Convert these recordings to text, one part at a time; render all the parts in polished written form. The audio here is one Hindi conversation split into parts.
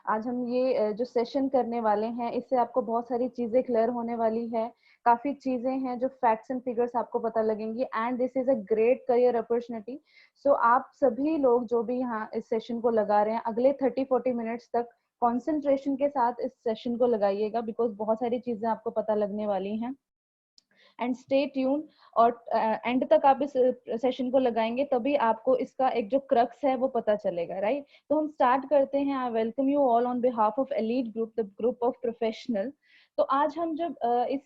आज हम ये जो सेशन करने वाले हैं, इससे आपको बहुत सारी चीजें क्लियर होने वाली है। काफी चीजें हैं जो फैक्ट्स एंड फिगर्स आपको पता लगेंगी, and this is a great career opportunity. So आप सभी लोग जो भी यहाँ इस सेशन को लगा रहे हैं, अगले 30-40 मिनट्स तक कॉन्सेंट्रेशन के साथ इस सेशन को लगाइएगा, बिकॉज बहुत सारी चीजें आपको पता लगने वाली हैं। एंड स्टे ट्यून, और एंड तक आप इस सेशन को लगाएंगे तभी आपको इसका एक जो क्रक्स है वो पता चलेगा, राइट? तो हम स्टार्ट करते हैं। I welcome you all on behalf of elite group, the group of professional. तो आज हम जब इस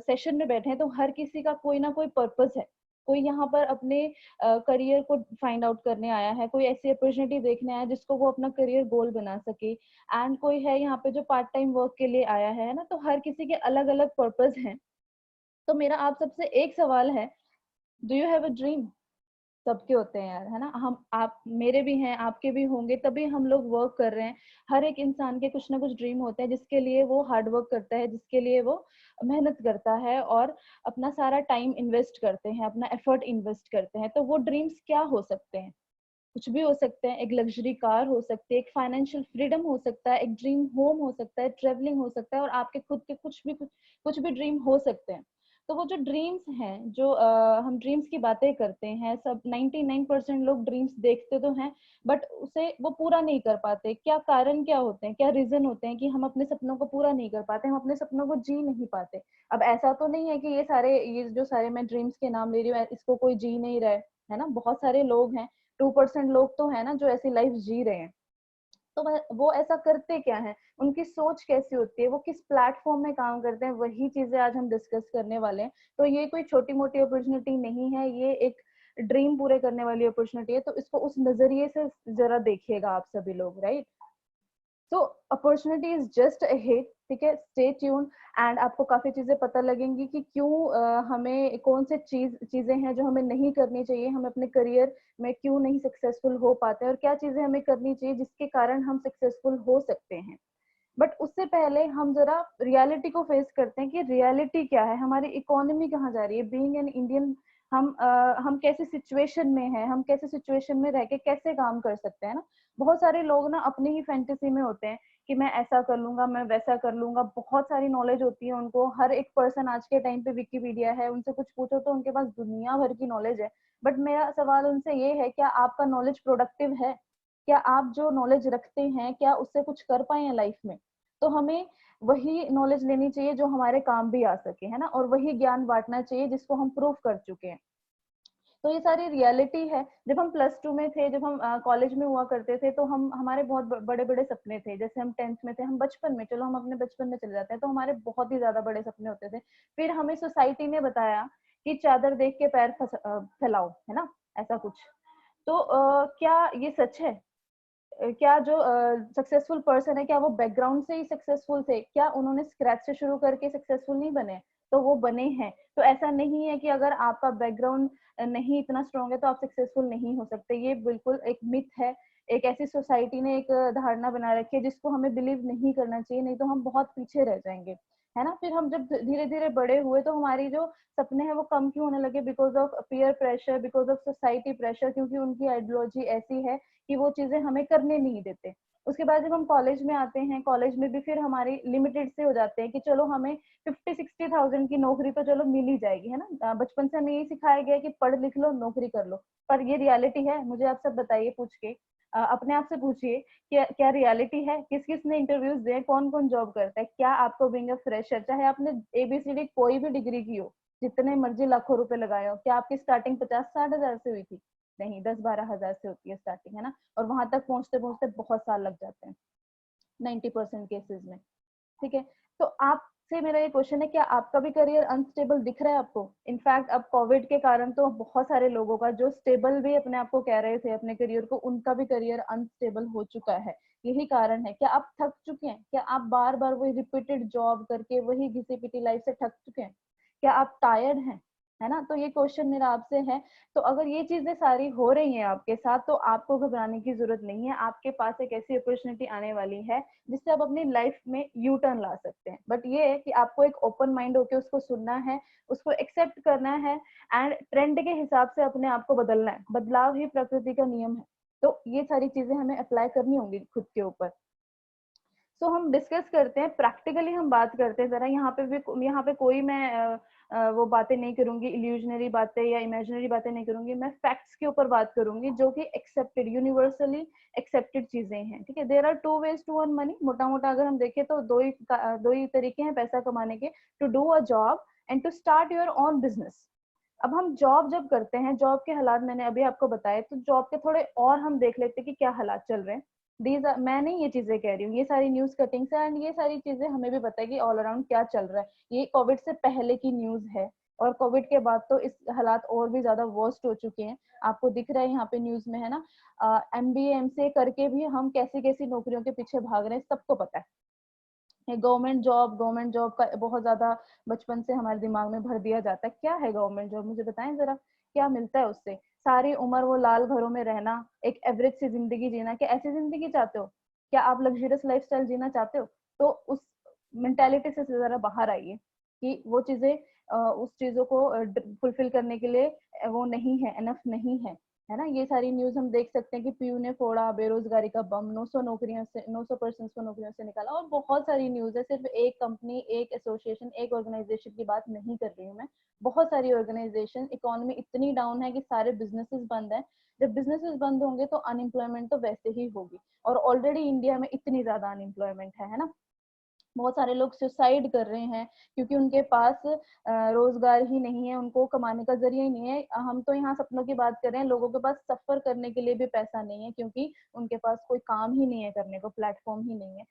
सेशन में बैठे हैं तो हर किसी का कोई ना कोई पर्पस है। कोई यहाँ पर अपने करियर को फाइंड आउट करने आया है, कोई ऐसी अपॉर्चुनिटी देखने आया है जिसको वो अपना करियर गोल बना सके, एंड कोई है यहाँ पे जो पार्ट टाइम वर्क के लिए आया है ना। तो हर किसी के अलग अलग पर्पस हैं। तो मेरा आप सबसे एक सवाल है, do you have a dream? सबके होते हैं यार, है ना? हम आप मेरे भी हैं, आपके भी होंगे, तभी हम लोग वर्क कर रहे हैं। हर एक इंसान के कुछ ना कुछ ड्रीम होते हैं जिसके लिए वो हार्ड वर्क करता है, जिसके लिए वो मेहनत करता है और अपना सारा टाइम इन्वेस्ट करते हैं, अपना एफर्ट इन्वेस्ट करते हैं। तो वो ड्रीम्स क्या हो सकते हैं? कुछ भी हो सकते हैं। एक लग्जरी कार हो सकती है, एक फाइनेंशियल फ्रीडम हो सकता है, एक ड्रीम होम हो सकता है, ट्रेवलिंग हो सकता है, और आपके खुद के कुछ भी ड्रीम हो सकते हैं। तो वो जो ड्रीम्स हैं, जो हम ड्रीम्स की बातें करते हैं, सब 99% लोग ड्रीम्स देखते तो हैं, बट उसे वो पूरा नहीं कर पाते। क्या कारण क्या होते हैं, क्या रीजन होते हैं कि हम अपने सपनों को पूरा नहीं कर पाते, हम अपने सपनों को जी नहीं पाते? अब ऐसा तो नहीं है कि ये जो सारे मैं ड्रीम्स के नाम ले रही हूँ इसको कोई जी नहीं रहा है ना? बहुत सारे लोग हैं, 2% लोग तो है ना जो ऐसी लाइफ जी रहे हैं। तो वो ऐसा करते क्या है, उनकी सोच कैसी होती है, वो किस प्लेटफॉर्म में काम करते हैं, वही चीजें आज हम डिस्कस करने वाले हैं। तो ये कोई छोटी मोटी अपॉर्चुनिटी नहीं है, ये एक ड्रीम पूरे करने वाली अपॉर्चुनिटी है। तो इसको उस नजरिए से जरा देखिएगा आप सभी लोग, right? So opportunity is just ahead, ठीक है? स्टे ट्यून, एंड आपको काफी चीजें पता लगेंगी कि क्यों हमें कौन से चीजें हैं जो हमें नहीं करनी चाहिए, हम अपने करियर में क्यों नहीं सक्सेसफुल हो पाते, और क्या चीजें हमें करनी चाहिए जिसके कारण हम सक्सेसफुल हो सकते हैं। बट उससे पहले हम जरा रियलिटी को फेस करते हैं कि रियलिटी क्या है, हमारी इकोनॉमी कहाँ जा रही है। बीइंग एन इंडियन, हम कैसे सिचुएशन में हैं, हम कैसे सिचुएशन में रह के कैसे काम कर सकते हैं ना। बहुत सारे लोग ना अपनी ही फैंटेसी में होते हैं कि मैं ऐसा कर लूंगा, मैं वैसा कर लूंगा। बहुत सारी नॉलेज होती है उनको, हर एक पर्सन आज के टाइम पे विकिपीडिया है, उनसे कुछ पूछो तो उनके पास दुनिया भर की नॉलेज है। बट मेरा सवाल उनसे ये है, क्या आपका नॉलेज प्रोडक्टिव है? क्या आप जो नॉलेज रखते हैं, क्या उससे कुछ कर पाए हैं लाइफ में? तो हमें वही नॉलेज लेनी चाहिए जो हमारे काम भी आ सके, है ना? और वही ज्ञान बांटना चाहिए जिसको हम प्रूव कर चुके हैं। तो ये सारी रियलिटी है। जब हम +2 में थे, जब हम कॉलेज में हुआ करते थे, तो हम हमारे बहुत बड़े बड़े सपने थे। जैसे हम 10th में थे, हम बचपन में, चलो हम अपने बचपन में चले जाते हैं, तो हमारे बहुत ही ज्यादा बड़े सपने होते थे। फिर हमें सोसाइटी ने बताया कि चादर देख के पैर फैलाओ, है ना? ऐसा कुछ। तो क्या ये सच है? क्या जो सक्सेसफुल पर्सन है, क्या वो बैकग्राउंड से ही सक्सेसफुल थे? क्या उन्होंने स्क्रैच से शुरू करके सक्सेसफुल नहीं बने? तो वो बने हैं। तो ऐसा नहीं है कि अगर आपका बैकग्राउंड नहीं इतना स्ट्रांग है तो आप सक्सेसफुल नहीं हो सकते। ये बिल्कुल एक मिथ है। एक ऐसी सोसाइटी ने एक धारणा बना रखी है जिसको हमें बिलीव नहीं करना चाहिए, नहीं तो हम बहुत पीछे रह जाएंगे, है ना? फिर हम जब धीरे धीरे बड़े हुए तो हमारी जो सपने हैं वो कम क्यों होने लगे? Because of peer pressure, because of society pressure, क्योंकि उनकी आइडियोलॉजी ऐसी है कि वो चीजें हमें करने नहीं देते। उसके बाद जब हम कॉलेज में आते हैं, कॉलेज में भी फिर हमारी लिमिटेड से हो जाते हैं कि चलो हमें 50-60,000 की नौकरी तो चलो मिल ही जाएगी, है ना? बचपन से हमें यही सिखाया गया कि पढ़ लिख लो, नौकरी कर लो। पर ये रियलिटी है? मुझे आप सब बताइए, पूछ के अपने आप से पूछिए, क्या क्या रियलिटी है? किस किस ने इंटरव्यूज दिए, कौन कौन जॉब करता है? क्या आपको बीइंग अ फ्रेशर, चाहे आपने ABCD कोई भी डिग्री की हो, जितने मर्जी लाखों रुपए लगाए हो, क्या आपकी स्टार्टिंग 50-60 हजार से हुई थी? नहीं, 10-12 हजार से होती है स्टार्टिंग, है ना? और वहां तक पहुंचते पहुंचते बहुत साल लग जाते हैं 90% केसेस में, ठीक है? तो आपसे मेरा ये क्वेश्चन है, क्या आपका भी करियर अनस्टेबल दिख रहा है आपको? इनफैक्ट अब कोविड के कारण तो बहुत सारे लोगों का, जो स्टेबल भी अपने आप को कह रहे थे अपने करियर को, उनका भी करियर अनस्टेबल हो चुका है। यही कारण है। क्या आप थक चुके हैं? क्या आप बार बार वही रिपीटेड जॉब करके वही घिसी पिटी लाइफ से थक चुके हैं? क्या आप टायर्ड हैं? है ना? तो ये क्वेश्चन मेरा आपसे है। तो अगर ये चीजें सारी हो रही हैं आपके साथ, तो आपको घबराने की जरूरत नहीं है। आपके पास एक ऐसी अपॉर्चुनिटी आने वाली है जिससे आप अपनी लाइफ में यू टर्न ला सकते हैं। बट ये है कि आपको एक ओपन माइंड होकर उसको सुनना है, उसको एक्सेप्ट करना है, एंड ट्रेंड के हिसाब से अपने आप को बदलना है। बदलाव ही प्रकृति का नियम है। तो ये सारी चीजें हमें अप्लाई करनी होंगी खुद के ऊपर। सो हम डिस्कस करते हैं, प्रैक्टिकली हम बात करते हैं जरा। यहाँ पे कोई मैं वो बातें नहीं करूंगी, इल्यूजनरी बातें या इमेजिनरी बातें नहीं करूंगी, मैं फैक्ट्स के ऊपर बात करूंगी जो कि एक्सेप्टेड, यूनिवर्सली एक्सेप्टेड चीजें हैं, ठीक है। There are two ways to earn money, मोटा मोटा अगर हम देखें तो दो ही तरीके हैं पैसा कमाने के, to do a job and to start your own business. अब हम जॉब जब करते हैं, जॉब के हालात मैंने अभी आपको बताए, तो जॉब के थोड़े और हम देख लेते हैं कि क्या हालात चल रहे हैं। मैं नहीं ये चीजें कह रही हूँ, ये सारी न्यूज कटिंग्स है एंड ये सारी चीजें हमें भी पता है कि ऑल अराउंड क्या चल रहा है। ये कोविड से पहले की न्यूज है, और कोविड के बाद तो इस हालात और भी ज्यादा वर्स्ट हो चुके हैं। आपको दिख रहा है यहाँ पे न्यूज में, है ना। MBA MCA करके भी हम कैसी कैसी नौकरियों के पीछे भाग रहे हैं, सबको पता है। गवर्नमेंट जॉब का बहुत ज्यादा बचपन से हमारे दिमाग में भर दिया जाता है। क्या है गवर्नमेंट जॉब, मुझे बताएं जरा, क्या मिलता है उससे? सारी उम्र वो लाल घरों में रहना, एक एवरेज सी जिंदगी जीना। क्या ऐसी जिंदगी चाहते हो? क्या आप लग्जरियस लाइफस्टाइल जीना चाहते हो? तो उस मेंटालिटी से जरा बाहर आइए कि वो चीजें उस चीजों को फुलफिल करने के लिए वो नहीं है, एनफ नहीं है ना। ये सारी न्यूज हम देख सकते हैं कि पीयू ने फोड़ा बेरोजगारी का बम, 900 पर्सन को नौकरियों से निकाला, और बहुत सारी न्यूज है। सिर्फ एक कंपनी, एक एसोसिएशन, एक ऑर्गेनाइजेशन की बात नहीं कर रही हूँ मैं, बहुत सारी ऑर्गेनाइजेशन। इकोनॉमी इतनी डाउन है कि सारे बिजनेसेस बंद है। जब बिजनेसेस बंद होंगे तो अनएम्प्लॉयमेंट तो वैसे ही होगी, और ऑलरेडी इंडिया में इतनी ज्यादा अनएम्प्लॉयमेंट है ना। बहुत सारे लोग सुसाइड कर रहे हैं क्योंकि उनके पास रोजगार ही नहीं है, उनको कमाने का जरिया ही नहीं है। हम तो यहाँ सपनों की बात कर रहे हैं, लोगों के पास सफर करने के लिए भी पैसा नहीं है क्योंकि उनके पास कोई काम ही नहीं है करने को, प्लेटफॉर्म ही नहीं है।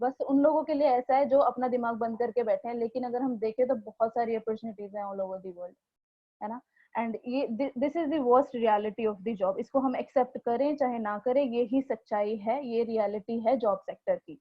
बस उन लोगों के लिए ऐसा है जो अपना दिमाग बंद करके बैठे हैं, लेकिन अगर हम देखें तो बहुत सारी अपॉर्चुनिटीज हैं ऑल ओवर दी वर्ल्ड, है ना। एंड ये this is the worst reality of the job. इसको हम एक्सेप्ट करें चाहे ना करें, ये ही सच्चाई है, ये रियलिटी है जॉब सेक्टर की,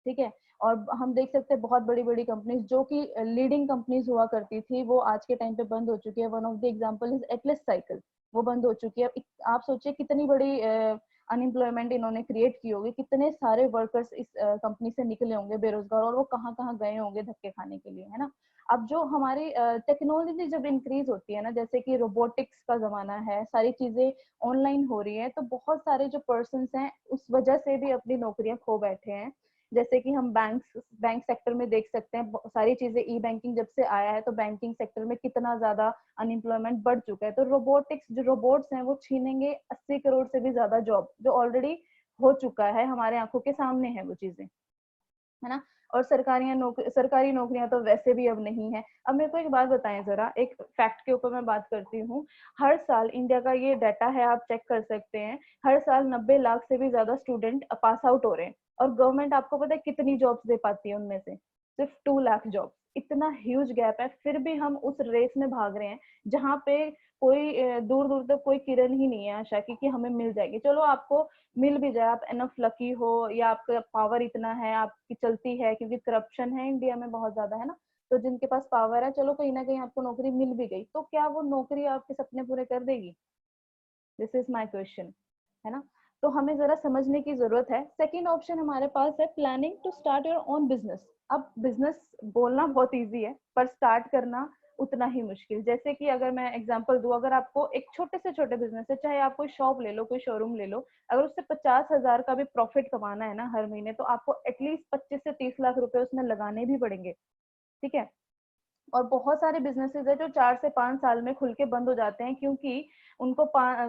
ठीक है। और हम देख सकते हैं बहुत बड़ी बड़ी कंपनीज जो कि लीडिंग कंपनीज हुआ करती थी, वो आज के टाइम पे बंद हो चुकी है। One of the example is Atlas cycle, वो बंद हो चुकी है। आप सोचिए कितनी बड़ी अनएम्प्लॉयमेंट इन्होंने क्रिएट की होगी, कितने सारे वर्कर्स इस कंपनी से निकले होंगे बेरोजगार, और वो कहाँ कहाँ गए होंगे धक्के खाने के लिए, है ना। अब जो हमारी टेक्नोलॉजी जब इंक्रीज होती है ना, जैसे कि रोबोटिक्स का जमाना है, सारी चीजें ऑनलाइन हो रही है, तो बहुत सारे जो पर्सन हैं उस वजह से भी अपनी नौकरियां खो बैठे हैं। जैसे कि हम बैंक सेक्टर में देख सकते हैं, सारी चीजें ई बैंकिंग जब से आया है तो बैंकिंग सेक्टर में कितना ज्यादा अनएम्प्लॉयमेंट बढ़ चुका है। तो जो रोबोट्स हैं वो छीनेंगे 80 करोड़ से भी ज्यादा जॉब, जो ऑलरेडी हो चुका है, हमारे आंखों के सामने है वो चीजें, है ना। और सरकारी नौकरियां तो वैसे भी अब नहीं है। अब मेरे को एक बात बताएं जरा, एक फैक्ट के ऊपर मैं बात करती हूँ। हर साल इंडिया का ये डाटा है, आप चेक कर सकते हैं, हर साल 90 लाख से भी ज्यादा स्टूडेंट पास आउट हो रहे हैं, और गवर्नमेंट आपको पता है कितनी जॉब्स दे पाती है उनमें से? सिर्फ 2 लाख जॉब। इतना ह्यूज गैप है, फिर भी हम उस रेस में भाग रहे हैं जहाँ पे कोई दूर दूर तक कोई किरण ही नहीं है आशा की कि हमें मिल जाएगी। चलो आपको मिल भी जाए, आप एनफ लकी हो, या आपका पावर इतना है, आपकी चलती है, क्योंकि करप्शन है इंडिया में बहुत ज्यादा, है ना। तो जिनके पास पावर है, चलो कहीं ना कहीं आपको नौकरी मिल भी गई, तो क्या वो नौकरी आपके सपने पूरे कर देगी? दिस इज माई क्वेश्चन, है ना। तो हमें जरा समझने की जरूरत है। सेकेंड ऑप्शन हमारे पास है planning to start your own business. अब बिजनेस बोलना बहुत ईजी है, पर स्टार्ट करना उतना ही मुश्किल। जैसे कि अगर मैं एग्जांपल दूं, अगर आपको एक छोटे से छोटे बिजनेस है, चाहे आप कोई शॉप ले लो, कोई शोरूम ले लो, अगर उससे 50,000 का भी प्रॉफिट कमाना है ना हर महीने, तो आपको एटलीस्ट 25 से 30 लाख रुपए उसमें लगाने भी पड़ेंगे, ठीक है। और बहुत सारे बिजनेसेस है जो 4 से 5 साल में खुल के बंद हो जाते हैं, क्योंकि उनको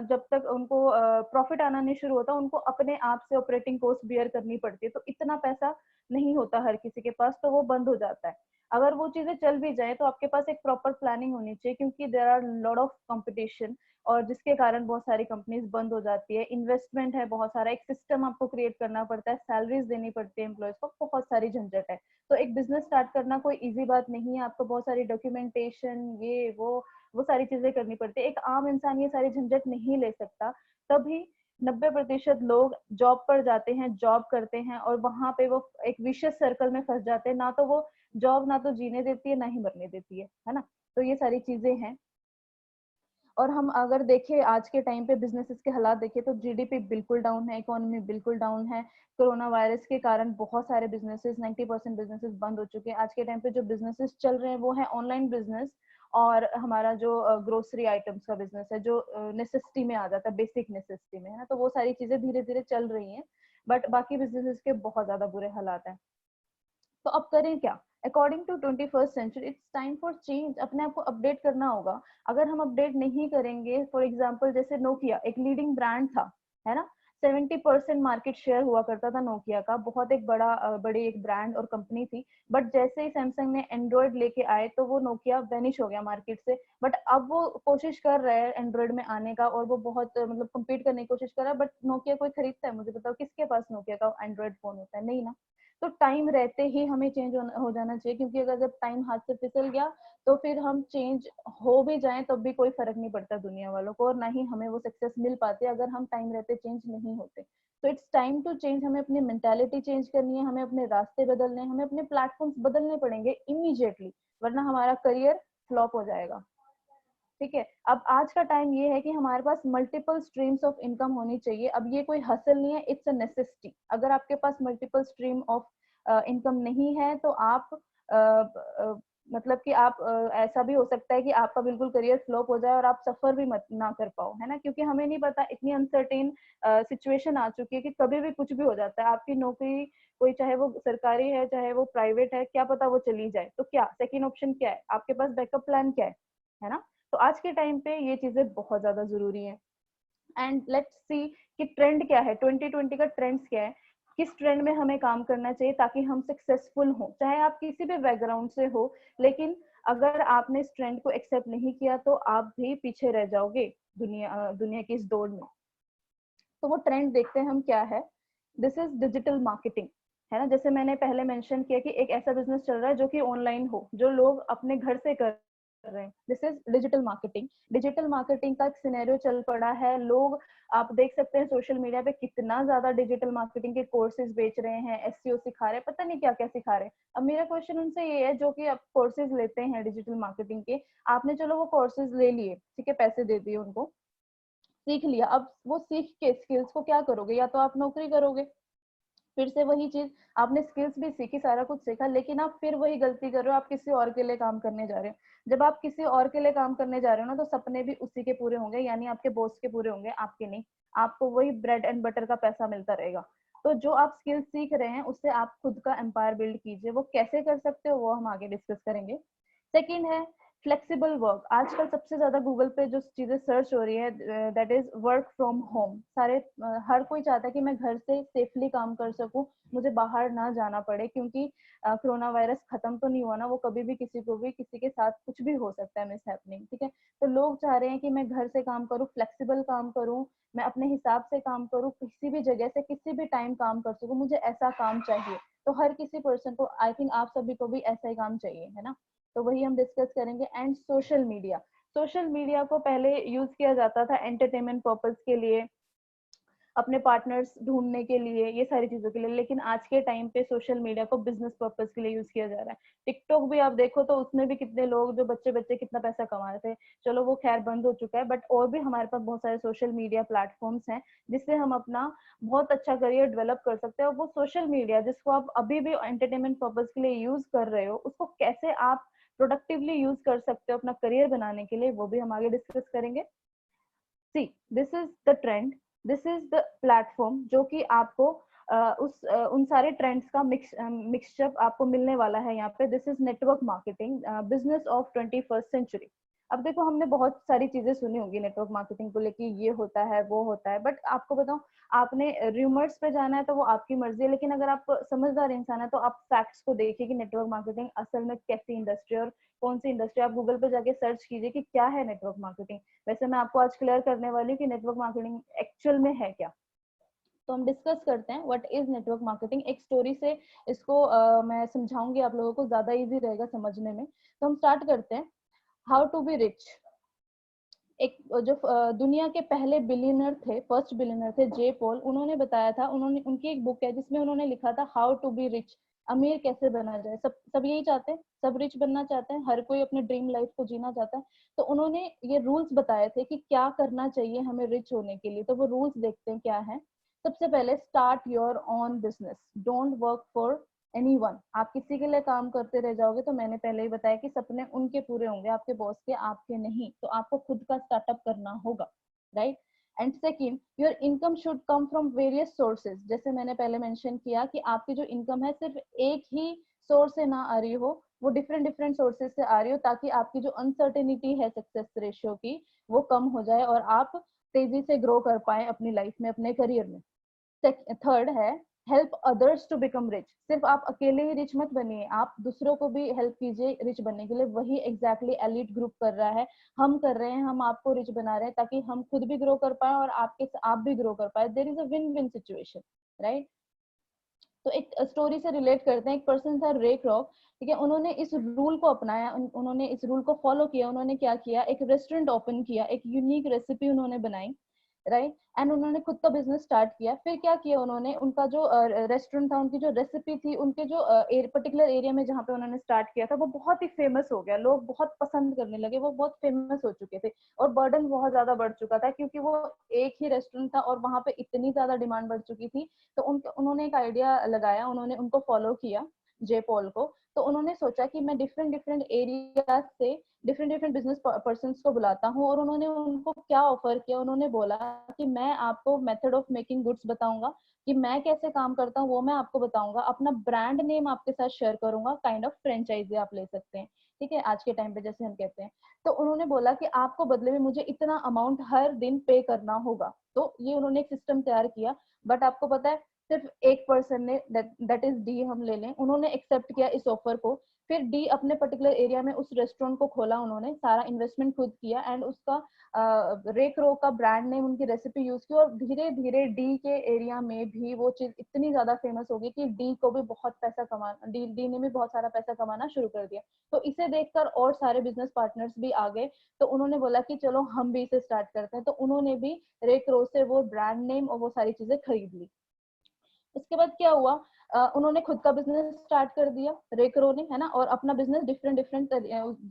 जब तक उनको प्रॉफिट आना नहीं शुरू होता, उनको अपने आप से ऑपरेटिंग कॉस्ट बियर करनी पड़ती है, तो इतना पैसा नहीं होता हर किसी के पास, तो वो बंद हो जाता है। अगर वो चीजें चल भी जाए तो आपके पास एक प्रॉपर प्लानिंग होनी चाहिए, क्योंकि there are lot of competition, और जिसके कारण बहुत सारी कंपनीज बंद हो जाती है। इन्वेस्टमेंट है बहुत सारा, एक सिस्टम आपको क्रिएट करना पड़ता है, सैलरीज देनी पड़ती है एम्प्लॉयज को, बहुत सारी झंझट है। तो एक बिजनेस स्टार्ट करना कोई इजी बात नहीं है, आपको बहुत सारी डॉक्यूमेंटेशन, ये वो सारी चीजें करनी पड़ती है। एक आम इंसान ये सारी झंझट नहीं ले सकता। तभी 90% लोग जॉब पर जाते हैं, जॉब करते हैं, और वहां पे वो एक विशियस सर्कल में फंस जाते हैं। ना तो वो जॉब ना तो जीने देती है, ना ही मरने देती है ना। तो ये सारी चीजें हैं। और हम अगर देखें आज के टाइम पे बिजनेसेस के हालात देखें, तो जीडीपी बिल्कुल डाउन है, इकोनॉमी बिल्कुल डाउन है। कोरोना वायरस के कारण बहुत सारे बिजनेसेस, 90% बिजनेसेस बंद हो चुके हैं। आज के टाइम पे जो बिजनेसेस चल रहे हैं वो है ऑनलाइन बिजनेस, और हमारा जो ग्रोसरी आइटम्स का बिजनेस है, जो नेसेसिटी में आ जाता है, बेसिक नेसेसिटी में, है ना। तो वो सारी चीजें धीरे धीरे चल रही हैं। बट बाकी बिजनेसेस के बहुत ज्यादा बुरे हालात हैं। तो अब करें क्या? According to 21st century it's time for change. अपने आप को अपडेट करना होगा। अगर हम अपडेट नहीं करेंगे, फॉर एग्जाम्पल जैसे नोकिया एक लीडिंग ब्रांड था, है ना, 70% मार्केट शेयर हुआ करता था नोकिया का, बहुत एक बड़ी एक ब्रांड और कंपनी थी। बट जैसे ही सैमसंग ने एंड्रॉइड लेके आए तो वो नोकिया वेनिश हो गया मार्केट से। बट अब वो कोशिश कर रहा है एंड्रॉइड में आने का, और वो बहुत मतलब कम्पीट करने की कोशिश कर रहा है। बट नोकिया कोई खरीदता है? मुझे बताओ, किसके पास नोकिया का एंड्रॉइड फोन होता है? नहीं ना। तो टाइम रहते ही हमें चेंज हो जाना चाहिए, क्योंकि अगर जब टाइम हाथ से फिसल गया तो फिर हम चेंज हो भी जाएं तब भी कोई फर्क नहीं पड़ता दुनिया वालों को, और ना ही हमें वो सक्सेस मिल पाती अगर हम टाइम रहते चेंज नहीं होते। तो इट्स टाइम टू चेंज। हमें अपनी मेंटालिटी चेंज करनी है, हमें अपने रास्ते बदलने हैं, हमें अपने प्लेटफॉर्म्स बदलने पड़ेंगे इमीडिएटली, वरना हमारा करियर फ्लॉप हो जाएगा। ठीक है। अब आज का टाइम ये है कि हमारे पास मल्टीपल स्ट्रीम्स ऑफ इनकम होनी चाहिए। अब ये कोई हसल नहीं है, इट्स अ नेसेसिटी। अगर आपके पास मल्टीपल स्ट्रीम ऑफ इनकम नहीं है तो आप मतलब कि आप ऐसा भी हो सकता है कि आपका बिल्कुल करियर फ्लॉप हो जाए और आप सफर भी मत ना कर पाओ, है ना, क्योंकि हमें नहीं पता, इतनी अनसर्टेन सिचुएशन आ चुकी है कि कभी भी कुछ भी हो जाता है। आपकी नौकरी कोई, चाहे वो सरकारी है चाहे वो प्राइवेट है, क्या पता वो चली जाए, तो क्या सेकेंड ऑप्शन क्या है आपके पास? बैकअप प्लान क्या है ना? तो आज के टाइम पे ये चीजें बहुत ज्यादा जरूरी है। एंड लेट्स सी कि ट्रेंड क्या है, 2020 का ट्रेंड्स क्या है, किस ट्रेंड में हमें काम करना चाहिए ताकि हम सक्सेसफुल हो। चाहे आप किसी भी बैकग्राउंड से हो, लेकिन अगर आपने इस ट्रेंड को एक्सेप्ट नहीं किया तो आप भी पीछे रह जाओगे दुनिया की इस दौड़ में। तो वो ट्रेंड देखते हैं हम क्या है। दिस इज डिजिटल मार्केटिंग, है ना। जैसे मैंने पहले मेंशन किया कि एक ऐसा बिजनेस चल रहा है जो कि ऑनलाइन हो, जो लोग अपने घर से कर रहे हैं। This is digital marketing. Digital marketing का एक सिनेरियो चल पड़ा है। लोग, आप देख सकते हैं सोशल मीडिया पे कितना ज्यादा डिजिटल मार्केटिंग के कोर्सेज बेच रहे हैं, एसईओ सिखा रहे हैं, पता नहीं क्या क्या सिखा रहे हैं। अब मेरा क्वेश्चन उनसे ये है जो कि आप कोर्सेज लेते हैं डिजिटल मार्केटिंग के, आपने चलो वो कोर्सेज ले लिए, ठीक है, पैसे दे दिए उनको, सीख लिया, अब वो सीख के स्किल्स को क्या करोगे? या तो आप नौकरी करोगे, फिर से वही चीज, आपने स्किल्स भी सीखी, सारा कुछ सीखा, लेकिन आप फिर वही गलती कर रहे हो, आप किसी और के लिए काम करने जा रहे हो। जब आप किसी और के लिए काम करने जा रहे हो ना, तो सपने भी उसी के पूरे होंगे, यानी आपके बॉस के पूरे होंगे, आपके नहीं। आपको वही ब्रेड एंड बटर का पैसा मिलता रहेगा। तो जो आप स्किल्स सीख रहे हैं उससे आप खुद का एम्पायर बिल्ड कीजिए। वो कैसे कर सकते हो वो हम आगे डिस्कस करेंगे। सेकंड है फ्लेक्सिबल वर्क। आजकल सबसे ज्यादा गूगल पे जो चीजें सर्च हो रही है, that is work from home. हर कोई चाहता है कि मैं घर से सेफली काम कर सकूं, मुझे बाहर ना जाना पड़े, क्योंकि कोरोना वायरस खत्म तो नहीं हुआ ना, वो कभी भी किसी को भी किसी के साथ कुछ भी हो सकता है, मिस हैपनिंग, ठीक है। तो लोग चाह रहे हैं कि मैं घर से काम करूं, फ्लेक्सिबल काम करूं, मैं अपने हिसाब से काम करूं, किसी भी जगह से किसी भी टाइम काम कर सकूं, मुझे ऐसा काम चाहिए। तो हर किसी पर्सन को, आई थिंक आप सभी को भी ऐसा ही काम चाहिए, है ना। तो वही हम डिस्कस करेंगे। And social media, social media को पहले यूज किया जाता था एंटरटेनमेंट पर्पस के लिए, अपने पार्टनर्स ढूंढने के लिए, ये सारी चीजों के लिए, लेकिन आज के टाइम पे सोशल मीडिया को बिजनेस पर्पस के लिए यूज किया जा रहा है। टिकटॉक भी आप देखो तो उसमें भी कितने लोग, जो बच्चे बच्चे कितना पैसा कमा रहे थे, चलो वो खैर बंद हो चुका है, बट और भी हमारे पास बहुत सारे सोशल मीडिया प्लेटफॉर्म्स हैं जिससे हम अपना बहुत अच्छा करियर डेवलप कर सकते हैं। और वो सोशल मीडिया जिसको आप अभी भी एंटरटेनमेंट पर्पज के लिए यूज कर रहे हो, उसको कैसे आप प्रोडक्टिवली यूज कर सकते हो अपना करियर बनाने के लिए, वो भी हम आगे डिस्कस करेंगे। See this is the trend, this is the platform जो कि आपको उन सारे ट्रेंड्स का मिक्सचर आपको मिलने वाला है यहाँ पे। This is network marketing, business of 21st century. अब देखो, हमने बहुत सारी चीजें सुनी होंगी नेटवर्क मार्केटिंग को लेके, ये होता है वो होता है, बट आपको बताऊं, आपने रूमर्स पे जाना है तो वो आपकी मर्जी है, लेकिन अगर आप समझदार इंसान है तो आप फैक्ट्स को देखिए कि नेटवर्क मार्केटिंग असल में कैसी इंडस्ट्री और कौन सी इंडस्ट्री। आप गूगल पे जाके सर्च कीजिए कि क्या है नेटवर्क मार्केटिंग। वैसे मैं आपको आज क्लियर करने वाली हूँ कि नेटवर्क मार्केटिंग एक्चुअल में है क्या। तो हम डिस्कस करते हैं व्हाट इज नेटवर्क मार्केटिंग। एक स्टोरी से इसको मैं समझाऊंगी, आप लोगों को ज्यादा इजी रहेगा समझने में। तो हम स्टार्ट करते हैं। How to be rich. एक जो दुनिया के पहले बिलियनर थे, फर्स्ट बिलियनर थे, जे पॉल, उन्होंने बताया था, उन्होंने, उनकी एक बुक है जिसमें उन्होंने लिखा था हाउ टू बी रिच। अमीर कैसे बना जाए। सब यही चाहते हैं, सब रिच बनना चाहते हैं, हर कोई अपने ड्रीम लाइफ को जीना चाहता है। तो उन्होंने ये रूल्स बताए थे कि क्या करना चाहिए हमें रिच होने के लिए। तो वो रूल्स देखते हैं क्या है। सबसे पहले, start your own business, don't work for anyone. आप किसी के लिए काम करते रह जाओगे तो मैंने पहले ही बताया कि सपने उनके पूरे होंगे, आपके बॉस के, आपके नहीं। तो आपको खुद का स्टार्टअप करना होगा, right. And second, your income should come from various sources. जैसे मैंने पहले मेंशन किया कि आपकी जो इनकम है सिर्फ एक ही सोर्स से ना आ रही हो, वो डिफरेंट डिफरेंट सोर्सेज से आ रही हो, ताकि आपकी जो अनसर्टेनिटी है सक्सेस रेशियो की वो कम हो जाए और आप तेजी से ग्रो कर पाए अपनी लाइफ में, अपने करियर में। थर्ड है, help others to become rich. सिर्फ आप अकेले ही रिच मत बनिए, आप दूसरों को भी हेल्प कीजिए रिच बनने के लिए। वही एग्जैक्टली एलीट ग्रुप कर रहा है, हम कर रहे हैं, हम आपको रिच बना रहे हैं ताकि हम खुद भी ग्रो कर पाए और आप भी ग्रो कर पाए। There is a win win situation, right. तो एक स्टोरी से रिलेट करते हैं। एक पर्सन था रे क्रॉक, ठीक है, उन्होंने इस रूल को अपनाया, उन्होंने इस रूल को फॉलो किया। उन्होंने क्या किया, एक रेस्टोरेंट ओपन किया, एक यूनिक रेसिपी उन्होंने बनाई, राइट, एंड उन्होंने खुद का बिजनेस स्टार्ट किया। फिर क्या किया उन्होंने, उनका जो रेस्टोरेंट था, उनकी जो रेसिपी थी, उनके जो पर्टिकुलर एरिया में जहाँ पे उन्होंने स्टार्ट किया था वो बहुत ही फेमस हो गया, लोग बहुत पसंद करने लगे, वो बहुत फेमस हो चुके थे। और बर्डन बहुत ज्यादा बढ़ चुका था क्योंकि वो एक ही रेस्टोरेंट था और वहां पे इतनी ज्यादा डिमांड बढ़ चुकी थी। तो उन्होंने एक आइडिया लगाया, उन्होंने उनको फॉलो किया, जे पॉल को। तो उन्होंने सोचा कि मैं डिफरेंट डिफरेंट एरिया से डिफरेंट डिफरेंट बिजनेस पर्सन्स को बुलाता हूँ और उन्होंने उनको क्या ऑफर किया, उन्होंने बोला कि मैं आपको मेथड ऑफ मेकिंग गुड्स बताऊंगा, कि मैं कैसे काम करता हूँ वो मैं आपको बताऊंगा, अपना ब्रांड नेम आपके साथ शेयर करूंगा, काइंड ऑफ फ्रेंचाइजी आप ले सकते हैं, ठीक है, आज के टाइम पे जैसे हम कहते हैं। तो उन्होंने बोला कि आपको बदले में मुझे इतना अमाउंट हर दिन पे करना होगा। तो ये उन्होंने एक सिस्टम तैयार किया। बट आपको पता है, सिर्फ एक पर्सन ने, दैट इज डी हम ले लें, उन्होंने एक्सेप्ट किया इस ऑफर को। फिर डी अपने पर्टिकुलर एरिया में उस रेस्टोरेंट को खोला, उन्होंने सारा इन्वेस्टमेंट खुद किया एंड उसका रे क्रो का ब्रांड नेम, उनकी रेसिपी यूज की, और धीरे धीरे डी के एरिया में भी वो चीज इतनी ज्यादा फेमस हो गई कि डी को भी बहुत पैसा कमाना, डी ने भी बहुत सारा पैसा कमाना शुरू कर दिया। तो इसे देखकर और सारे बिजनेस पार्टनर्स भी आ गए। तो उन्होंने बोला कि चलो हम भी इसे स्टार्ट करते हैं। तो उन्होंने भी रे क्रो से वो ब्रांड नेम और वो सारी चीजें खरीद ली। उसके बाद क्या हुआ, उन्होंने खुद का बिजनेस स्टार्ट कर दिया रेकरो ने, है ना, और अपना बिजनेस डिफरेंट डिफरेंट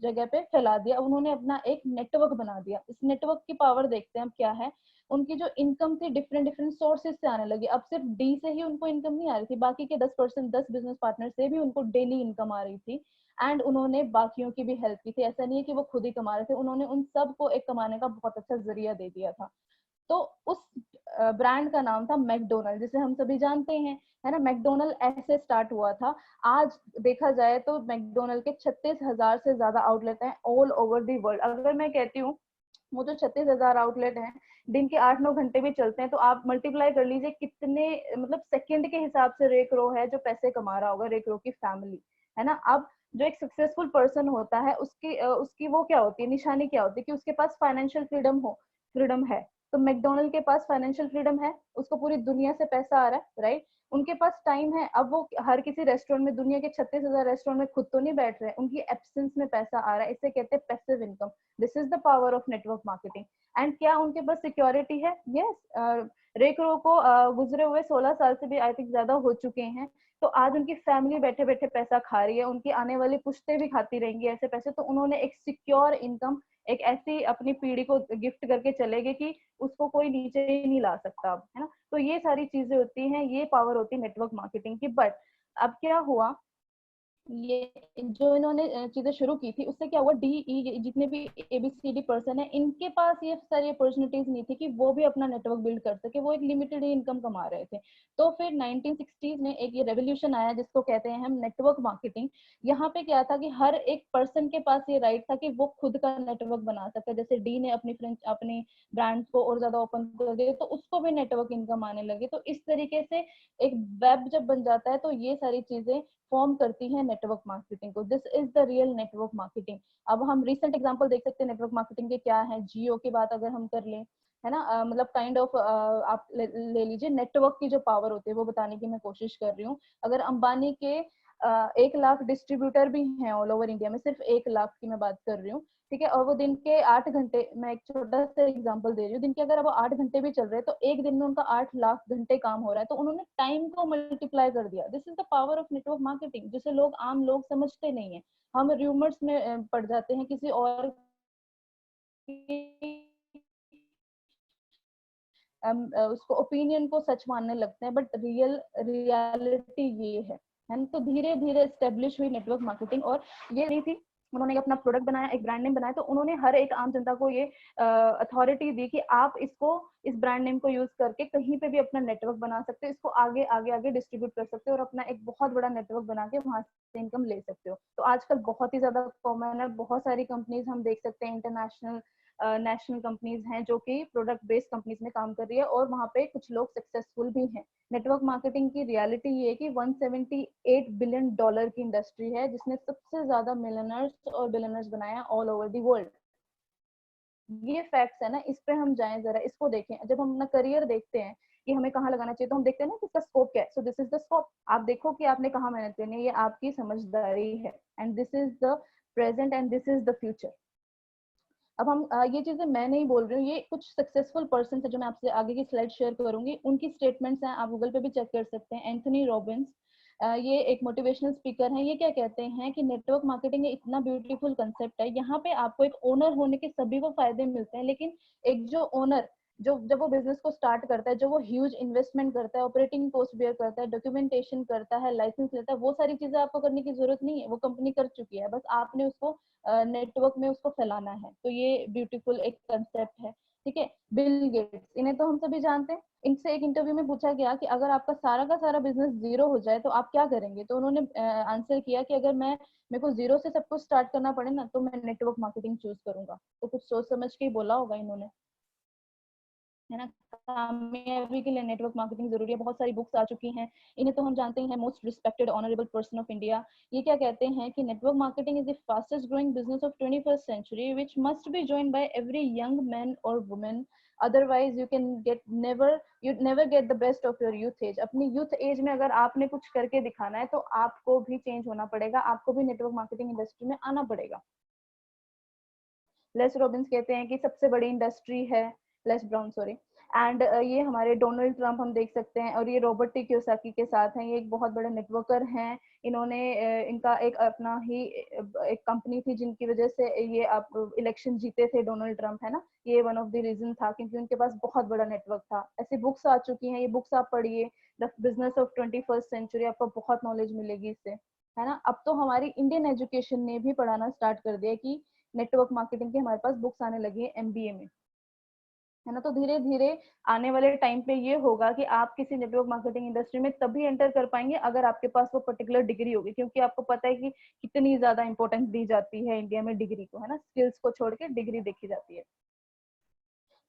जगह पे फैला दिया। उन्होंने अपना एक नेटवर्क बना दिया। इस नेटवर्क की पावर देखते हैं अब क्या है। उनकी जो इनकम थी डिफरेंट डिफरेंट सोर्सेज से आने लगी। अब सिर्फ डी से ही उनको इनकम नहीं आ रही थी, बाकी के 10% 10 बिजनेस पार्टनर से भी उनको डेली इनकम आ रही थी। एंड उन्होंने बाकियों की भी हेल्प की थी। ऐसा नहीं है कि वो खुद ही कमा रहे थे, उन्होंने उन सबको एक कमाने का बहुत अच्छा जरिया दे दिया था। तो उस ब्रांड का नाम था मैकडोनल्ड, जिसे हम सभी जानते हैं, है ना। मैकडोनल्ड ऐसे स्टार्ट हुआ था। आज देखा जाए तो मैकडोनल्ड के 36,000 से ज्यादा आउटलेट हैं ऑल ओवर दी वर्ल्ड। अगर मैं कहती हूँ वो जो 36,000 आउटलेट हैं दिन के 8-9 घंटे भी चलते हैं, तो आप मल्टीप्लाई कर लीजिए कितने, मतलब सेकंड के हिसाब से रेकरो है जो पैसे कमा रहा होगा, रेकरो की फैमिली, है ना। अब जो एक सक्सेसफुल पर्सन होता है उसकी वो क्या होती है, निशानी क्या होती है, कि उसके पास फाइनेंशियल फ्रीडम है। तो मैकडोनल्ड के पास फाइनेंशियल फ्रीडम है, उसको पूरी दुनिया से पैसा आ रहा है, राइट। उनके पास टाइम है। अब वो हर किसी रेस्टोरेंट में, दुनिया के 36,000 रेस्टोरेंट में खुद तो नहीं बैठ रहे, उनकी एब्सेंस में पैसा आ रहा है। इसे कहते हैं passive income. This is the power of network marketing. And क्या उनके पास सिक्योरिटी है? यस। रेकरो को गुजरे हुए 16 साल से भी आई थिंक ज्यादा हो चुके हैं। तो आज उनकी फैमिली बैठे बैठे पैसा खा रही है, उनकी आने वाली पुश्तें भी खाती रहेंगी ऐसे पैसे। तो उन्होंने एक सिक्योर इनकम, एक ऐसी अपनी पीढ़ी को गिफ्ट करके चलेगी कि उसको कोई नीचे ही नहीं ला सकता अब, है ना। तो ये सारी चीजें होती हैं, ये पावर होती है नेटवर्क मार्केटिंग की। बट अब क्या हुआ, ये जो इन्होंने चीजें शुरू की थी उससे क्या हुआ, डी ई जितने भी एबीसीडी पर्सन है, इनके पास ये सारी अपॉर्चुनिटीज नहीं थी कि वो भी अपना नेटवर्क बिल्ड कर सके। वो एक लिमिटेड ही इनकम कमा रहे थे। तो फिर 1960s में एक ये रेवोल्यूशन आया जिसको कहते हैं हम नेटवर्क मार्केटिंग। यहाँ पे क्या था कि हर एक पर्सन के पास ये राइट था कि वो खुद का नेटवर्क बना सकता है। जैसे डी ने अपनी ब्रांड्स को और ज्यादा ओपन कर दिया तो उसको भी नेटवर्क इनकम आने लगी। तो इस तरीके से एक वेब जब बन जाता है तो ये सारी चीजें फॉर्म करती है नेटवर्क मार्केटिंग को। This is the real network marketing. अब हम रिसेंट एग्जांपल देख सकते हैं नेटवर्क मार्केटिंग के क्या है। जियो की बात अगर हम कर लें, है ना, मतलब काइंड ऑफ आप ले लीजिए, नेटवर्क की जो पावर होती है वो बताने की मैं कोशिश कर रही हूँ। अगर अंबानी के 1 लाख डिस्ट्रीब्यूटर भी हैं ऑल ओवर इंडिया में, सिर्फ 1 लाख की मैं बात कर रही हूँ, ठीक है, और वो दिन के 8 घंटे, मैं एक छोटा सा एग्जांपल दे रही हूँ, दिन के अगर वो 8 घंटे भी चल रहे हैं तो एक दिन में उनका 8 लाख घंटे काम हो रहा है। तो उन्होंने टाइम को मल्टीप्लाई कर दिया। This is the power of network marketing, जिसे लोग आम लोग समझते नहीं है। हम रूमर्स में पड़ जाते हैं, किसी और उसको ओपिनियन को सच मानने लगते हैं, बट रियलिटी ये है ना। तो धीरे धीरे स्टेब्लिश हुई नेटवर्क मार्केटिंग। और ये नहीं थी उन्होंने अपना प्रोडक्ट बनाया, एक ब्रांड नेम बनाया, तो उन्होंने हर एक आम जनता को ये अथॉरिटी दी कि आप इसको, इस ब्रांड नेम को यूज करके कहीं पे भी अपना नेटवर्क बना सकते हो, इसको आगे आगे आगे डिस्ट्रीब्यूट कर सकते हो और अपना एक बहुत बड़ा नेटवर्क बना के वहां से इनकम ले सकते हो। तो आजकल बहुत ही ज्यादा कॉमन है, बहुत सारी कंपनीज हम देख सकते हैं, इंटरनेशनल नेशनल कंपनीज हैं जो कि प्रोडक्ट बेस्ड कंपनीज में काम कर रही है और वहाँ पे कुछ लोग सक्सेसफुल भी हैं। नेटवर्क मार्केटिंग की रियलिटी ये है कि 178 बिलियन डॉलर की इंडस्ट्री है जिसने सबसे ज्यादा मिलियनर्स और बिलियनर्स बनाया ऑल ओवर द वर्ल्ड। ये फैक्ट्स है ना, इस पे हम जाएं, जरा इसको देखें। जब हम अपना करियर देखते हैं कि हमें कहाँ लगाना चाहिए, तो हम देखते हैं ना कि इसका स्कोप क्या है। So this is the scope. आप देखो कि आपने कहाँ मेहनत करनी है, ये आपकी समझदारी है, and this is the present and this is the future. अब हम ये चीजें मैं नहीं बोल रही हूँ, ये कुछ सक्सेसफुल पर्सन है जो मैं आपसे आगे की स्लाइड शेयर करूंगी, उनकी स्टेटमेंट्स हैं, आप गूगल पे भी चेक कर सकते हैं। एंथनी रॉबिन्स, ये एक मोटिवेशनल स्पीकर हैं। ये क्या कहते हैं कि नेटवर्क मार्केटिंग इतना ब्यूटीफुल कंसेप्ट है, यहाँ पे आपको एक ओनर होने के सभी को फायदे मिलते हैं, लेकिन एक जो ओनर, जो जब वो बिजनेस को स्टार्ट करता है, जो वो ह्यूज इन्वेस्टमेंट करता है, ऑपरेटिंग कॉस्ट बेयर करता है, डॉक्यूमेंटेशन करता है, लाइसेंस लेता है, वो सारी चीजें आपको करने की जरूरत नहीं है, वो कंपनी कर चुकी है, बस आपने उसको नेटवर्क में उसको फैलाना है। तो ये ब्यूटीफुल एक कंसेप्ट है, ठीक है। बिल गेट्स, इन्हें तो हम सभी जानते हैं। इनसे एक इंटरव्यू में पूछा गया कि अगर आपका सारा का सारा बिजनेस जीरो हो जाए तो आप क्या करेंगे, तो उन्होंने आंसर किया कि अगर मेरे को जीरो से सब कुछ स्टार्ट करना पड़े ना, तो मैं नेटवर्क मार्केटिंग चूज करूंगा। तो कुछ सोच समझ के ही बोला होगा इन्होंने, है ना। कामयाबी के लिए नेटवर्क मार्केटिंग जरूरी है। बहुत सारी बुक्स आ चुकी हैं, इन्हें तो हम जानते हैं, most respected honourable person of India. ये क्या कहते हैं कि network marketing is the fastest growing business of 21st century which must be joined by every young man और women, otherwise you can get never get the best of your youth age. अपनी यूथ एज में अगर आपने कुछ करके दिखाना है तो आपको भी चेंज होना पड़ेगा, आपको भी नेटवर्क मार्केटिंग इंडस्ट्री में आना पड़ेगा। लेस रॉबिन्स कहते हैं कि सबसे बड़ी इंडस्ट्री है, लेस ब्राउन सॉरी, एंड ये हमारे डोनाल्ड ट्रंप हम देख सकते हैं, और ये रॉबर्ट टी कियोसाकी के साथ हैं। ये एक बहुत बड़े नेटवर्कर हैं। इन्होंने इनका एक अपना ही एक कंपनी थी जिनकी वजह से ये आप इलेक्शन जीते थे डोनाल्ड ट्रंप, है ना। ये वन ऑफ द रीजन था क्योंकि उनके पास बहुत बड़ा नेटवर्क था। ऐसी बुक्स आ चुकी हैं, ये बुक्स आप पढ़िए, the business of 21st century, आपको बहुत नॉलेज मिलेगी इससे, है ना। अब तो हमारी इंडियन एजुकेशन ने भी पढ़ाना स्टार्ट कर दिया कि नेटवर्क मार्केटिंग की हमारे पास बुक्स आने लगी है एमबीए में, है ना। तो धीरे धीरे आने वाले टाइम पे ये होगा कि आप किसी नेटवर्क मार्केटिंग इंडस्ट्री में तभी एंटर कर पाएंगे अगर आपके पास वो पर्टिकुलर डिग्री होगी, क्योंकि आपको पता है कि कितनी ज्यादा इंपॉर्टेंस दी जाती है इंडिया में डिग्री को, है ना। स्किल्स को छोड़ के डिग्री देखी जाती है।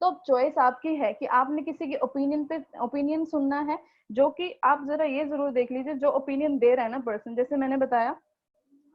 तो अब चॉइस आपकी है कि आपने किसी की ओपिनियन सुनना है, जो कि आप जरा ये जरूर देख लीजिए जो ओपिनियन दे रहा है ना पर्सन, जैसे मैंने बताया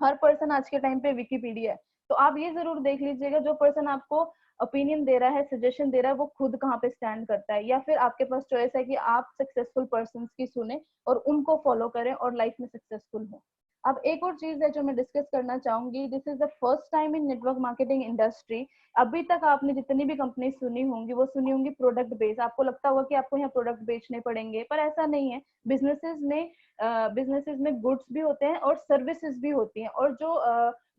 हर पर्सन आज के टाइम पे विकीपीडिया है, तो आप ये जरूर देख लीजिएगा जो पर्सन आपको ओपिनियन दे रहा है, सजेशन दे रहा है, वो खुद कहाँ पे स्टैंड करता है, या फिर आपके पास चॉइस है कि आप सक्सेसफुल पर्सन की सुने और उनको फॉलो करें और लाइफ में सक्सेसफुल हो। अब एक और चीज है जो मैं डिस्कस करना चाहूंगी, this is the first time in network marketing industry. अभी तक आपने जितनी भी कंपनी सुनी होंगी वो सुनी होंगी प्रोडक्ट बेस्ड, आपको लगता होगा कि आपको यहाँ प्रोडक्ट बेचने पड़ेंगे, पर ऐसा नहीं है। बिजनेसेस में गुड्स भी होते हैं और सर्विसेज भी होती हैं, और जो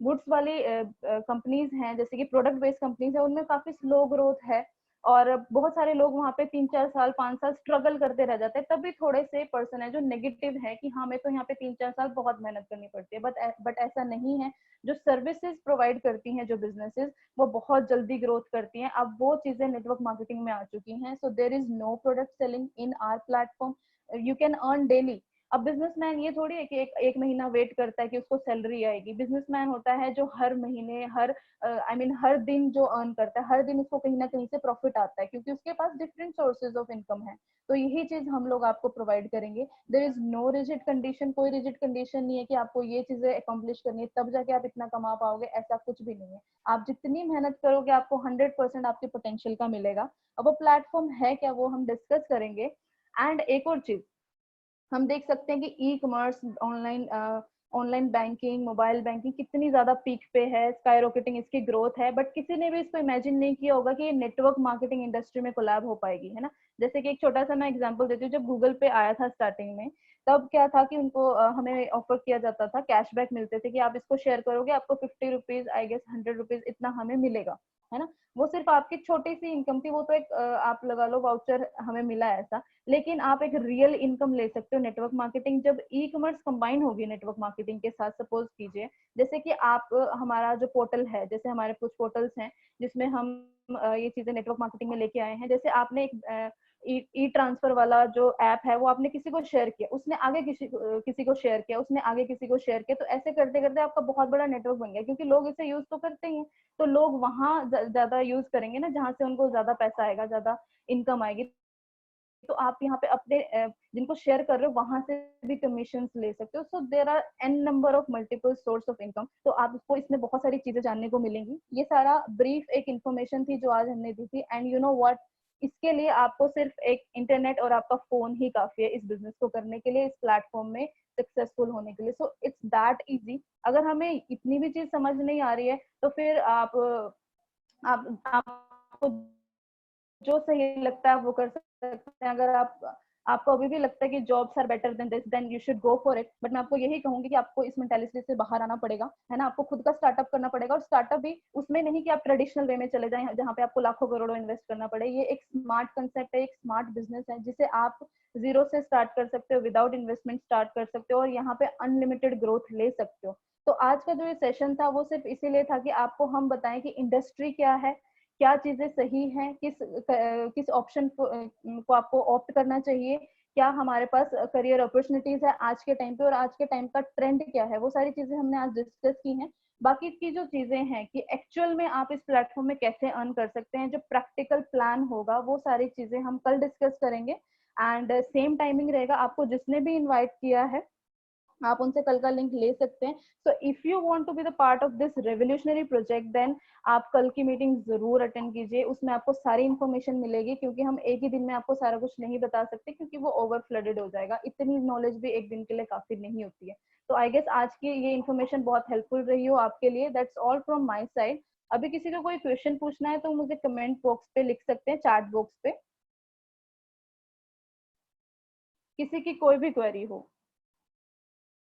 गुड्स वाली कंपनीज हैं, जैसे कि प्रोडक्ट बेस्ड कंपनीज है, उनमें काफी स्लो ग्रोथ है और बहुत सारे लोग वहां पे 3-4 साल 5 साल स्ट्रगल करते रह जाते हैं। तभी थोड़े से पर्सन है जो नेगेटिव है कि हाँ मैं तो यहाँ पे 3-4 साल बहुत मेहनत करनी पड़ती है, बट ऐसा नहीं है। जो सर्विसेज प्रोवाइड करती हैं जो बिजनेसेस, वो बहुत जल्दी ग्रोथ करती हैं। अब वो चीजें नेटवर्क मार्केटिंग में आ चुकी हैं। So there is no product selling in our platform, you can earn daily. अब बिजनेसमैन ये थोड़ी है कि एक महीना वेट करता है कि उसको सैलरी आएगी। बिजनेसमैन होता है जो हर महीने हर दिन जो अर्न करता है, हर दिन उसको कहीं ना कहीं से प्रॉफिट आता है, क्योंकि उसके पास डिफरेंट सोर्सेज ऑफ इनकम है। तो यही चीज हम लोग आपको प्रोवाइड करेंगे। There is no rigid condition, कोई रिजिड कंडीशन नहीं है कि आपको ये चीजें अकम्प्लिश करनी है तब जाके आप इतना कमा पाओगे, ऐसा कुछ भी नहीं है। आप जितनी मेहनत करोगे आपको 100% आपके पोटेंशियल का मिलेगा। अब वो प्लेटफॉर्म है क्या, वो हम डिस्कस करेंगे। एंड एक और चीज हम देख सकते हैं कि e commerce, online banking, mobile banking कितनी ज्यादा पीक पे है, स्काई रॉकेटिंग इसकी ग्रोथ है, बट किसी ने भी इसको इमेजिन नहीं किया होगा कि ये नेटवर्क मार्केटिंग इंडस्ट्री में कोलैब हो पाएगी, है ना। जैसे कि एक छोटा सा मैं एग्जांपल देती हूँ, जब गूगल पे आया था स्टार्टिंग में, तब क्या था कि उनको हमें ऑफर किया जाता था, कैशबैक मिलते थे कि आप इसको शेयर करोगे आपको 50 रुपीज, आई गेस 100 रुपीज इतना हमें मिलेगा, है ना। वो सिर्फ आपकी छोटी सी इनकम थी, वो तो एक आप लगा लो वाउचर हमें मिला ऐसा। लेकिन आप एक रियल इनकम ले सकते हो नेटवर्क मार्केटिंग, जब ई कॉमर्स कंबाइन होगी नेटवर्क मार्केटिंग के साथ। सपोज कीजिए जैसे कि आप हमारा जो पोर्टल है, जैसे हमारे कुछ पोर्टल्स हैं जिसमें हम ये चीजें नेटवर्क मार्केटिंग में लेके आए हैं। जैसे आपने एक ई ट्रांसफर वाला जो ऐप है वो आपने किसी को शेयर किया, उसने आगे किसी को शेयर किया, उसने आगे किसी को शेयर किया, तो ऐसे करते करते आपका बहुत बड़ा नेटवर्क बन गया, क्योंकि लोग इसे यूज तो करते ही हैं। तो लोग वहां ज्यादा यूज करेंगे ना जहां से उनको ज्यादा पैसा आएगा, ज्यादा इनकम आएगी। तो आप यहाँ पे अपने जिनको शेयर कर रहे हो वहां से भी कमीशन ले सकते हो। So there are n number of multiple source of income. तो आपको इसमें बहुत सारी चीजें जानने को मिलेंगी। ये सारा ब्रीफ एक इन्फॉर्मेशन थी जो आज हमने दी थी। एंड यू नो व्हाट, इसके लिए आपको सिर्फ एक इंटरनेट और आपका फोन ही काफी है इस बिजनेस को करने के लिए, इस प्लेटफॉर्म में सक्सेसफुल होने के लिए। So it's that easy. अगर हमें इतनी भी चीज समझ नहीं आ रही है तो फिर आपको जो सही लगता है वो कर सकते हैं। अगर आपको अभी भी लगता है कि jobs are better than this, then you should go for it. But मैं आपको यही कहूंगी कि आपको इस मेंटालिटी से बाहर आना पड़ेगा, है ना। आपको खुद का स्टार्टअप करना पड़ेगा, और स्टार्टअप भी उसमें नहीं कि आप ट्रेडिशनल वे में चले जाएं जहां पे आपको लाखों करोड़ों इन्वेस्ट करना पड़े। ये एक स्मार्ट कंसेप्ट है, एक स्मार्ट बिजनेस है जिसे आप जीरो से स्टार्ट कर सकते हो, विदाउट इन्वेस्टमेंट स्टार्ट कर सकते हो, और यहाँ पे अनलिमिटेड ग्रोथ ले सकते हो। तो आज का जो ये सेशन था वो सिर्फ इसीलिए था कि आपको हम बताएं कि इंडस्ट्री क्या है, क्या चीजें सही हैं, किस ऑप्शन को आपको ऑप्ट करना चाहिए, क्या हमारे पास करियर अपॉर्चुनिटीज है आज के टाइम पे, और आज के टाइम का ट्रेंड क्या है। वो सारी चीजें हमने आज डिस्कस की हैं। बाकी की जो चीजें हैं कि एक्चुअल में आप इस प्लेटफॉर्म में कैसे अर्न कर सकते हैं, जो प्रैक्टिकल प्लान होगा वो सारी चीजें हम कल डिस्कस करेंगे। एंड सेम टाइमिंग रहेगा। आपको जिसने भी इनवाइट किया है आप उनसे कल का लिंक ले सकते हैं। So if you want to be the part of this revolutionary project, then आप कल की मीटिंग जरूर अटेंड कीजिए। उसमें आपको सारी इन्फॉर्मेशन मिलेगी, क्योंकि हम एक ही दिन में आपको सारा कुछ नहीं बता सकते, क्योंकि वो ओवर फ्लडेड हो जाएगा। इतनी नॉलेज भी एक दिन के लिए काफी नहीं होती है। तो आई गेस आज की ये इन्फॉर्मेशन बहुत हेल्पफुल रही हो आपके लिए। That's all from my side. अभी किसी को कोई क्वेश्चन पूछना है तो मुझे कमेंट बॉक्स पे लिख सकते हैं, चैट बॉक्स पे, किसी की कोई भी क्वेरी हो।